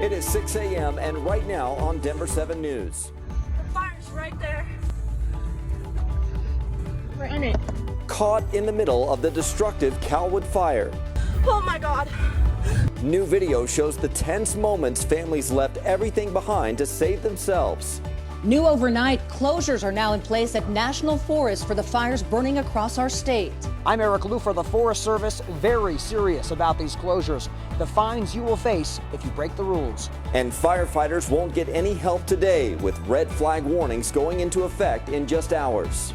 It is 6 a.m. and right now on Denver7 News. The fire's right there. We're in it. Caught in the middle of the destructive Calwood fire. Oh my God. New video shows the tense moments families left everything behind to save themselves. New overnight, closures are now in place at national forests for the fires burning across our state. I'm Eric Lou for the Forest Service, very serious about these closures. The fines you will face if you break the rules. And firefighters won't get any help today with red flag warnings going into effect in just hours.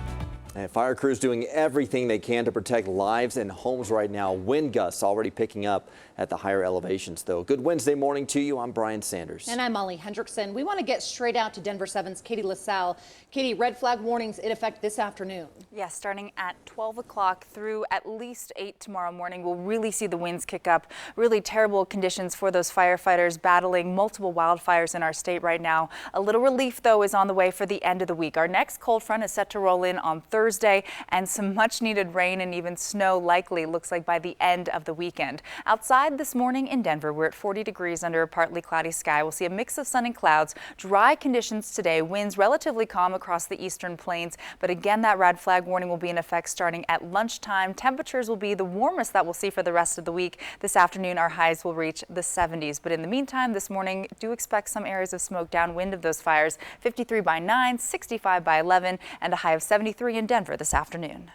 And fire crews doing everything they can to protect lives and homes right now. Wind gusts already picking up at the higher elevations, though. Good Wednesday morning to you. I'm Brian Sanders. And I'm Molly Hendrickson. We want to get straight out to Denver7's Katie LaSalle. Katie, red flag warnings in effect this afternoon. Yes, starting at 12 o'clock through at least 8 tomorrow morning. We'll really see the winds kick up. Really terrible conditions for those firefighters battling multiple wildfires in our state right now. A little relief, though, is on the way for the end of the week. Our next cold front is set to roll in on Thursday, and some much needed rain and even snow likely looks like by the end of the weekend. Outside this morning in Denver, we're at 40 degrees under a partly cloudy sky. We'll see a mix of sun and clouds. Dry conditions today. Winds relatively calm across the eastern plains, but again, that red flag warning will be in effect starting at lunchtime. Temperatures will be the warmest that we'll see for the rest of the week. This afternoon, our highs will reach the 70s, but in the meantime, this morning, do expect some areas of smoke downwind of those fires. 53 by 9, 65 by 11, and a high of 73 in Denver this afternoon.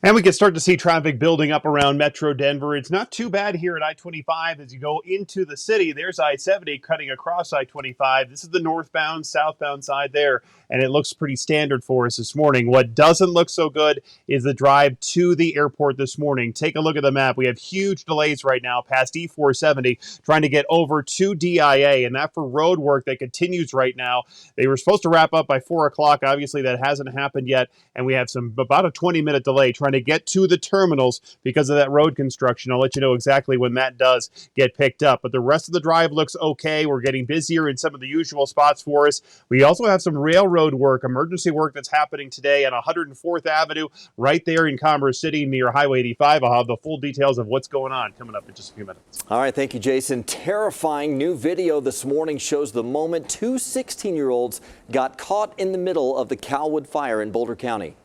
And we can start to see traffic building up around Metro Denver. It's not too bad here at I-25 as you go into the city. There's I-70 cutting across I-25. This is the northbound, southbound side there, and it looks pretty standard for us this morning. What doesn't look so good is the drive to the airport this morning. Take a look at the map. We have huge delays right now past E-470 trying to get over to DIA, and that for road work that continues right now. They were supposed to wrap up by 4 o'clock. Obviously, that hasn't happened yet, and we have about a 20-minute delay trying to get to the terminals because of that road construction. I'll let you know exactly when that does get picked up. But the rest of the drive looks okay. We're getting busier in some of the usual spots for us. We also have some railroad work, emergency work that's happening today on 104th Avenue, right there in Commerce City near Highway 85. I'll have the full details of what's going on coming up in just a few minutes. All right, thank you, Jason. Terrifying new video this morning shows the moment two 16-year-olds got caught in the middle of the Calwood fire in Boulder County.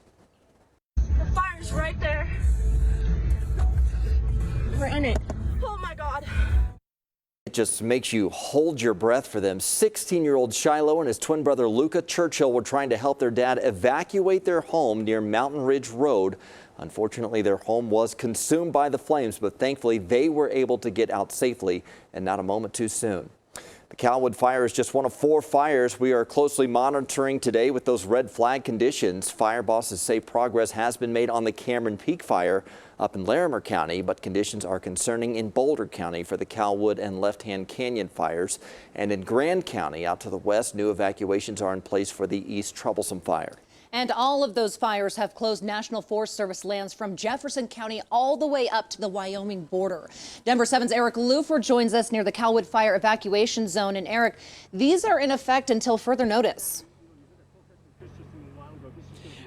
The fire's right there. We're in it. Oh my God. It just makes you hold your breath for them. 16-year-old Shiloh and his twin brother Luca Churchill were trying to help their dad evacuate their home near Mountain Ridge Road. Unfortunately, their home was consumed by the flames, but thankfully they were able to get out safely and not a moment too soon. The Calwood fire is just one of 4 fires we are closely monitoring today with those red flag conditions. Fire bosses say progress has been made on the Cameron Peak fire up in Larimer County, but conditions are concerning in Boulder County for the Calwood and Left Hand Canyon fires. And in Grand County out to the west, new evacuations are in place for the East Troublesome fire. And all of those fires have closed National Forest Service lands from Jefferson County all the way up to the Wyoming border. Denver7's Eric Luford joins us near the Calwood fire evacuation zone. And Eric, these are in effect until further notice.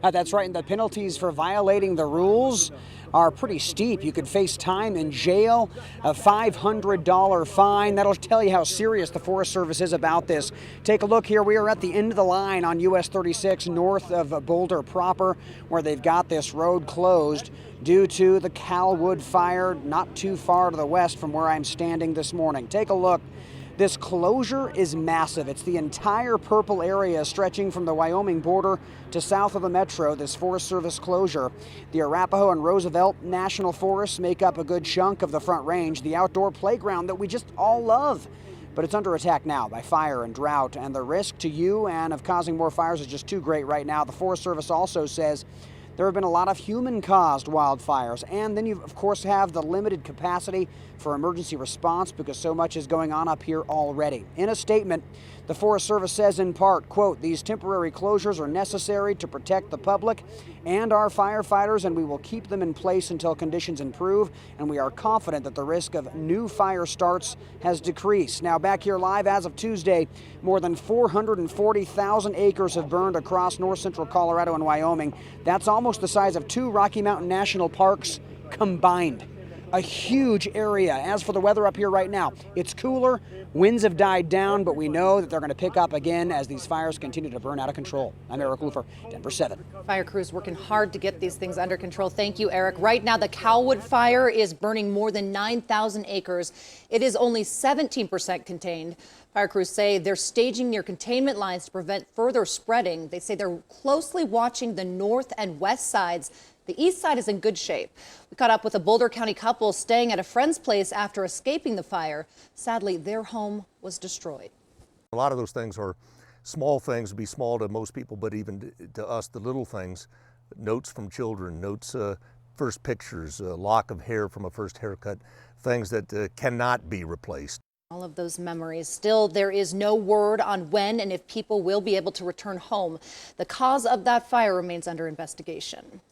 That's right, and the penalties for violating the rules are pretty steep. You could face time in jail, a $500 fine. That'll tell you how serious the Forest Service is about this. Take a look here. We are at the end of the line on US 36 north of Boulder proper, where they've got this road closed due to the Calwood fire not too far to the west from where I'm standing this morning. Take a look. This closure is massive. It's the entire purple area stretching from the Wyoming border to south of the metro, this Forest Service closure. The Arapahoe and Roosevelt National Forests make up a good chunk of the Front Range, the outdoor playground that we just all love. But it's under attack now by fire and drought, and the risk to you and of causing more fires is just too great right now. The Forest Service also says there have been a lot of human-caused wildfires, and then you, of course, have the limited capacity for emergency response because so much is going on up here already. In a statement, the Forest Service says in part, quote, "These temporary closures are necessary to protect the public and our firefighters, and we will keep them in place until conditions improve, and we are confident that the risk of new fire starts has decreased." Now, back here live as of Tuesday, more than 440,000 acres have burned across north central Colorado and Wyoming. That's almost the size of 2 Rocky Mountain National Parks combined. a huge area. As for the weather up here right now, it's cooler, winds have died down, but we know that they're going to pick up again as these fires continue to burn out of control. I'm Eric Lufer, Denver 7. Fire crews working hard to get these things under control. Thank you, Eric. Right now, the Calwood fire is burning more than 9,000 acres. It is only 17% contained. Fire crews say they're staging near containment lines to prevent further spreading. They say they're closely watching the north and west sides. The east side is in good shape. We caught up with a Boulder County couple staying at a friend's place after escaping the fire. Sadly, their home was destroyed. A lot of those things are small things, be small to most people, but even to us, the little things, notes from children, notes, first pictures, a lock of hair from a first haircut, things that cannot be replaced. All of those memories. Still, there is no word on when and if people will be able to return home. The cause of that fire remains under investigation.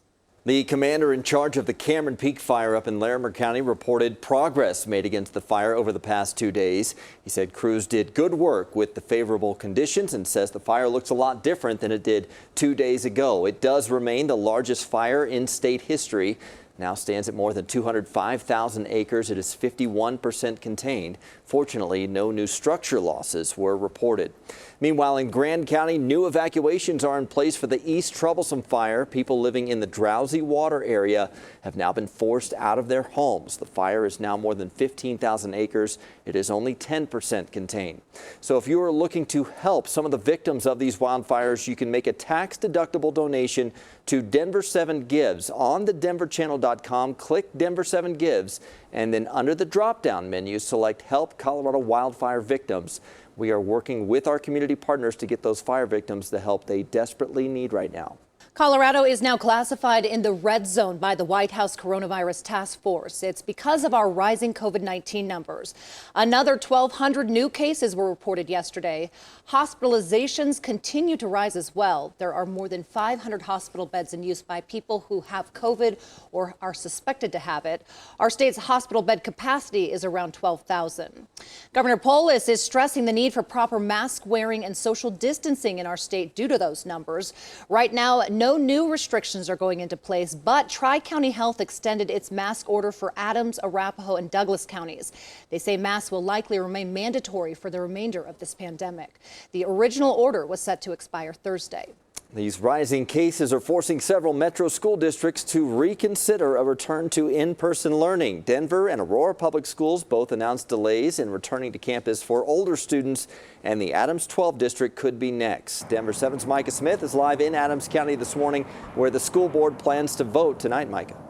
The commander in charge of the Cameron Peak fire up in Larimer County reported progress made against the fire over the past 2 days. He said crews did good work with the favorable conditions and says the fire looks a lot different than it did 2 days ago. It does remain the largest fire in state history. Now stands at more than 205,000 acres. It is 51% contained. Fortunately, no new structure losses were reported. Meanwhile, in Grand County, new evacuations are in place for the East Troublesome fire. People living in the Drowsy Water area have now been forced out of their homes. The fire is now more than 15,000 acres. It is only 10% contained. So if you are looking to help some of the victims of these wildfires, you can make a tax-deductible donation to Denver7 Gives. On the denverchannel.com, click Denver7 Gives, and then under the drop-down menu, select Help Colorado Wildfire Victims. We are working with our community partners to get those fire victims the help they desperately need right now. Colorado is now classified in the red zone by the White House Coronavirus Task Force. It's because of our rising COVID-19 numbers. Another 1,200 new cases were reported yesterday. Hospitalizations continue to rise as well. There are more than 500 hospital beds in use by people who have COVID or are suspected to have it. Our state's hospital bed capacity is around 12,000. Governor Polis is stressing the need for proper mask wearing and social distancing in our state due to those numbers. Right now, no new restrictions are going into place, but Tri-County Health extended its mask order for Adams, Arapahoe, and Douglas counties. They say masks will likely remain mandatory for the remainder of this pandemic. The original order was set to expire Thursday. These rising cases are forcing several metro school districts to reconsider a return to in-person learning. Denver and Aurora Public Schools both announced delays in returning to campus for older students, and the Adams 12 district could be next. Denver 7's Micah Smith is live in Adams County this morning, where the school board plans to vote tonight. Micah.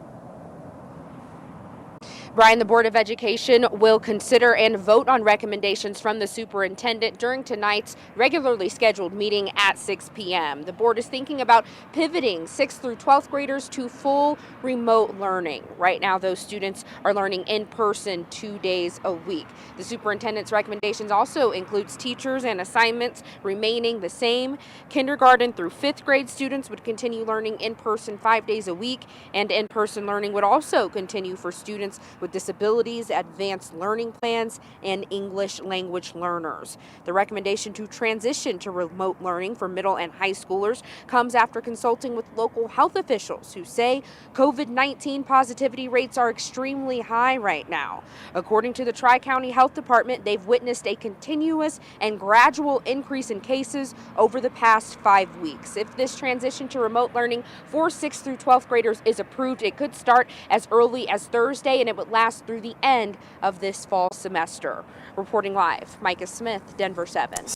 Brian, the Board of Education will consider and vote on recommendations from the superintendent during tonight's regularly scheduled meeting at 6 p.m. The board is thinking about pivoting 6th through 12th graders to full remote learning. Right now, those students are learning in person 2 days a week. The superintendent's recommendations also includes teachers and assignments remaining the same. Kindergarten through 5th grade students would continue learning in person 5 days a week, and in-person learning would also continue for students with disabilities, advanced learning plans, and English language learners. The recommendation to transition to remote learning for middle and high schoolers comes after consulting with local health officials who say COVID-19 positivity rates are extremely high right now. According to the Tri-County Health Department, they've witnessed a continuous and gradual increase in cases over the past 5 weeks. If this transition to remote learning for 6th through 12th graders is approved, it could start as early as Thursday, and it would last through the end of this fall semester. Reporting live, Micah Smith, Denver 7.